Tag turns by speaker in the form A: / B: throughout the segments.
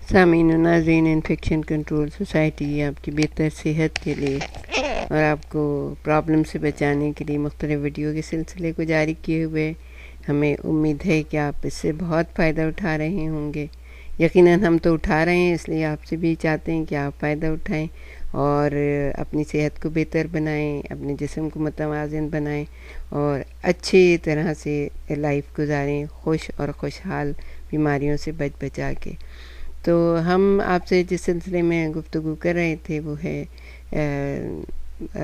A: سامعین و ناظرین، انفیکشن کنٹرول سوسائٹی آپ کی بہتر صحت کے لیے اور آپ کو پرابلم سے بچانے کے لیے مختلف ویڈیو کے سلسلے کو جاری کیے ہوئے ہمیں امید ہے کہ آپ اس سے بہت فائدہ اٹھا رہے ہوں گے۔ یقیناً ہم تو اٹھا رہے ہیں، اس لیے آپ سے بھی چاہتے ہیں کہ آپ فائدہ اٹھائیں اور اپنی صحت کو بہتر بنائیں، اپنے جسم کو متوازن بنائیں اور اچھی طرح سے لائف گزاریں، خوش اور خوشحال، بیماریوں سے بچا کے۔ تو ہم آپ سے جس سلسلے میں گفتگو کر رہے تھے وہ ہے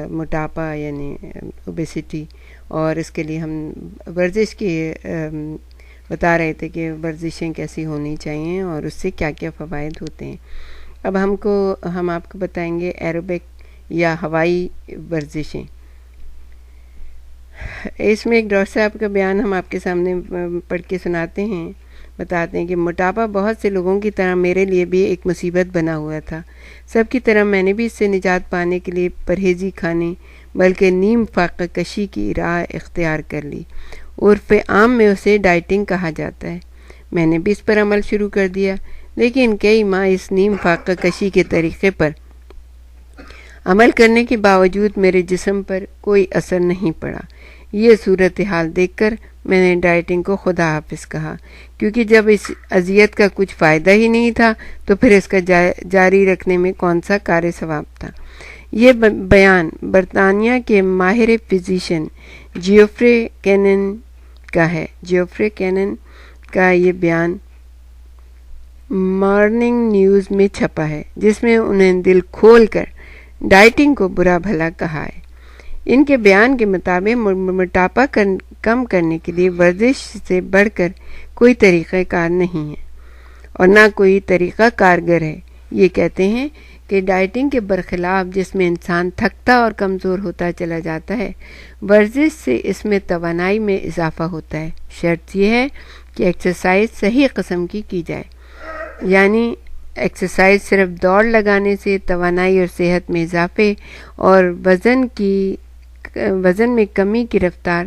A: موٹاپا یعنی اوبیسٹی، اور اس کے لیے ہم ورزش کی بتا رہے تھے کہ ورزشیں کیسی ہونی چاہیے اور اس سے کیا کیا فوائد ہوتے ہیں۔ اب ہم آپ کو بتائیں گے ایروبک یا ہوائی ورزشیں۔ اس میں ایک ڈاکٹر صاحب کا بیان ہم آپ کے سامنے پڑھ کے سناتے ہیں، بتاتے ہیں کہ موٹاپا بہت سے لوگوں کی طرح میرے لیے بھی ایک مصیبت بنا ہوا تھا۔ سب کی طرح میں نے بھی اس سے نجات پانے کے لیے پرہیزی کھانے بلکہ نیم فاقہ کشی کی راہ اختیار کر لی۔ عرف عام میں اسے ڈائٹنگ کہا جاتا ہے۔ میں نے بھی اس پر عمل شروع کر دیا، لیکن کئی ماہ اس نیم فاقہ کشی کے طریقے پر عمل کرنے کے باوجود میرے جسم پر کوئی اثر نہیں پڑا۔ یہ صورتحال دیکھ کر میں نے ڈائٹنگ کو خدا حافظ کہا، کیونکہ جب اس اذیت کا کچھ فائدہ ہی نہیں تھا تو پھر اس کا جاری رکھنے میں کون سا کار ثواب تھا۔ یہ بیان برطانیہ کے ماہر فزیشین جیوفرے کینن کا ہے۔ جیوفرے کینن کا یہ بیان مارننگ نیوز میں چھپا ہے، جس میں انہیں دل کھول کر ڈائٹنگ کو برا بھلا کہا ہے۔ ان کے بیان کے مطابق موٹاپا کم کرنے کے لیے ورزش سے بڑھ کر کوئی طریقہ کار نہیں ہے اور نہ کوئی طریقہ کارگر ہے۔ یہ کہتے ہیں کہ ڈائٹنگ کے برخلاف جس میں انسان تھکتا اور کمزور ہوتا چلا جاتا ہے، ورزش سے اس میں توانائی میں اضافہ ہوتا ہے۔ شرط یہ ہے کہ ایکسرسائز صحیح قسم کی جائے، یعنی ایکسرسائز صرف دوڑ لگانے سے توانائی اور صحت میں اضافے اور وزن میں کمی کی رفتار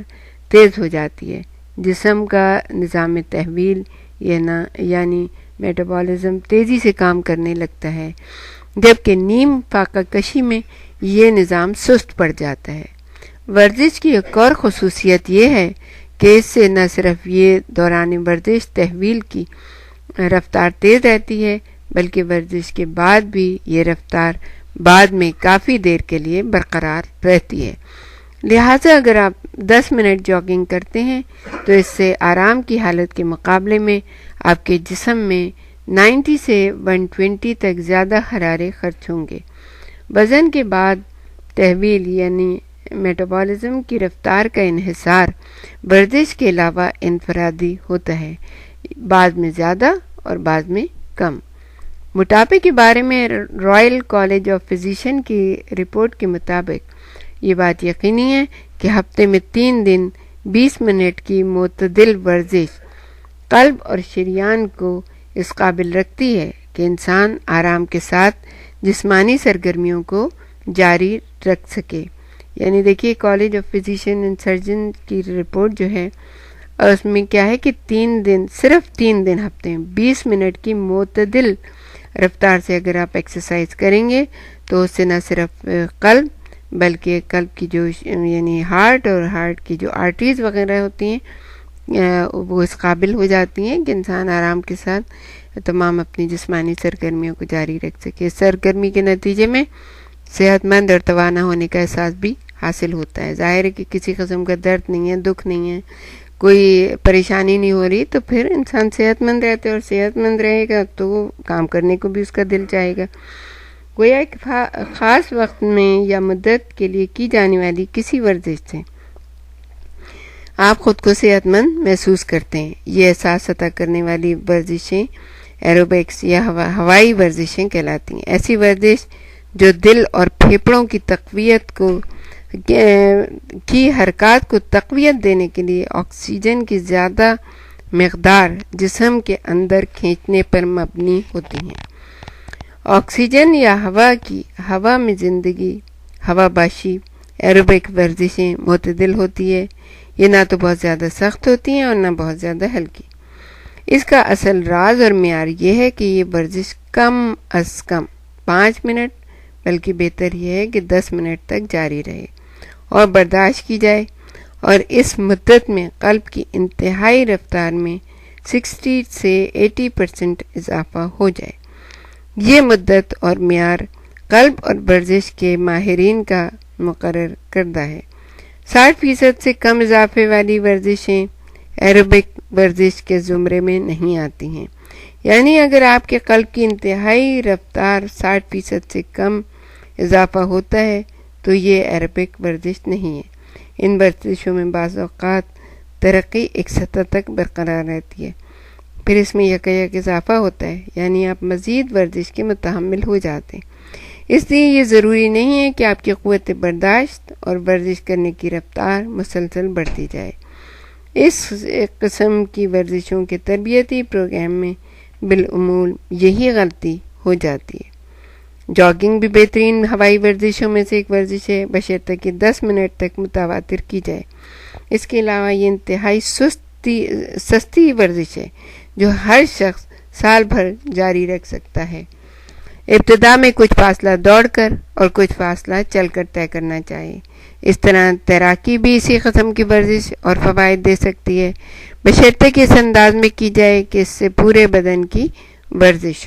A: تیز ہو جاتی ہے۔ جسم کا نظام تحویل یعنی میٹابولزم تیزی سے کام کرنے لگتا ہے، جبکہ نیم فاقہ کشی میں یہ نظام سست پڑ جاتا ہے۔ ورزش کی ایک اور خصوصیت یہ ہے کہ اس سے نہ صرف یہ دوران ورزش تحویل کی رفتار تیز رہتی ہے، بلکہ ورزش کے بعد بھی یہ رفتار بعد میں کافی دیر کے لیے برقرار رہتی ہے۔ لہٰذا اگر آپ 10 منٹ جاگنگ کرتے ہیں تو اس سے آرام کی حالت کے مقابلے میں آپ کے جسم میں 90 سے 120 تک زیادہ حرارے خرچ ہوں گے۔ وزن کے بعد تحویل یعنی میٹابولزم کی رفتار کا انحصار ورزش کے علاوہ انفرادی ہوتا ہے، بعض میں زیادہ اور بعض میں کم۔ موٹاپے کے بارے میں رائل کالج آف فزیشین کی رپورٹ کے مطابق یہ بات یقینی ہے کہ ہفتے میں 3 دن 20 منٹ کی معتدل ورزش قلب اور شریان کو اس قابل رکھتی ہے کہ انسان آرام کے ساتھ جسمانی سرگرمیوں کو جاری رکھ سکے۔ یعنی دیکھیے college of physician and surgeon کی رپورٹ جو ہے اس میں کیا ہے کہ 3 دن، صرف 3 دن ہفتے میں 20 منٹ کی معتدل رفتار سے اگر آپ ایکسرسائز کریں گے تو اس سے نہ صرف قلب بلکہ قلب کی جو یعنی ہارٹ اور ہارٹ کی جو آرٹریز وغیرہ ہوتی ہیں وہ اس قابل ہو جاتی ہیں کہ انسان آرام کے ساتھ تمام اپنی جسمانی سرگرمیوں کو جاری رکھ سکے۔ سرگرمی کے نتیجے میں صحت مند اور توانا ہونے کا احساس بھی حاصل ہوتا ہے۔ ظاہر ہے کہ کسی قسم کا درد نہیں ہے، دکھ نہیں ہے، کوئی پریشانی نہیں ہو رہی تو پھر انسان صحت مند رہتا ہے، اور صحت مند رہے گا تو کام کرنے کو بھی اس کا دل چاہے گا۔ گویا ایک خاص وقت میں یا مدت کے لیے کی جانے والی کسی ورزش سے آپ خود کو صحت مند محسوس کرتے ہیں۔ یہ احساس عطا کرنے والی ورزشیں ایروبکس یا ہوائی ورزشیں کہلاتی ہیں۔ ایسی ورزش جو دل اور پھیپھڑوں کی تقویت کی حرکات کو تقویت دینے کے لیے آکسیجن کی زیادہ مقدار جسم کے اندر کھینچنے پر مبنی ہوتی ہیں۔ آکسیجن یا ہوا میں زندگی، ہوا باشی ایروبک ورزشیں معتدل ہوتی ہے۔ یہ نہ تو بہت زیادہ سخت ہوتی ہیں اور نہ بہت زیادہ ہلکی۔ اس کا اصل راز اور معیار یہ ہے کہ یہ ورزش کم از کم 5 منٹ بلکہ بہتر یہ ہے کہ 10 منٹ تک جاری رہے اور برداشت کی جائے، اور اس مدت میں قلب کی انتہائی رفتار میں 60 سے 80% اضافہ ہو جائے۔ یہ مدت اور معیار قلب اور ورزش کے ماہرین کا مقرر کردہ ہے۔ 60% سے کم اضافے والی ورزشیں ایروبک ورزش کے زمرے میں نہیں آتی ہیں، یعنی اگر آپ کے قلب کی انتہائی رفتار 60% سے کم اضافہ ہوتا ہے تو یہ ایروبک ورزش نہیں ہے۔ ان ورزشوں میں بعض اوقات ترقی ایک سطح تک برقرار رہتی ہے، پھر اس میں یک اضافہ ہوتا ہے، یعنی آپ مزید ورزش کے متحمل ہو جاتے ہیں۔ اس لیے یہ ضروری نہیں ہے کہ آپ کی قوت برداشت اور ورزش کرنے کی رفتار مسلسل بڑھتی جائے۔ اس قسم کی ورزشوں کے تربیتی پروگرام میں بالعموم یہی غلطی ہو جاتی ہے۔ جاگنگ بھی بہترین ہوائی ورزشوں میں سے ایک ورزش ہے، بشرطیکہ کہ 10 منٹ تک متواتر کی جائے۔ اس کے علاوہ یہ انتہائی سستی ورزش ہے جو ہر شخص سال بھر جاری رکھ سکتا ہے۔ ابتدا میں کچھ فاصلہ دوڑ کر اور کچھ فاصلہ چل کر طے کرنا چاہیے۔ اس طرح تیراکی بھی اسی قسم کی ورزش اور فوائد دے سکتی ہے، بشرطیکہ کہ اس انداز میں کی جائے کہ اس سے پورے بدن کی ورزش ہو۔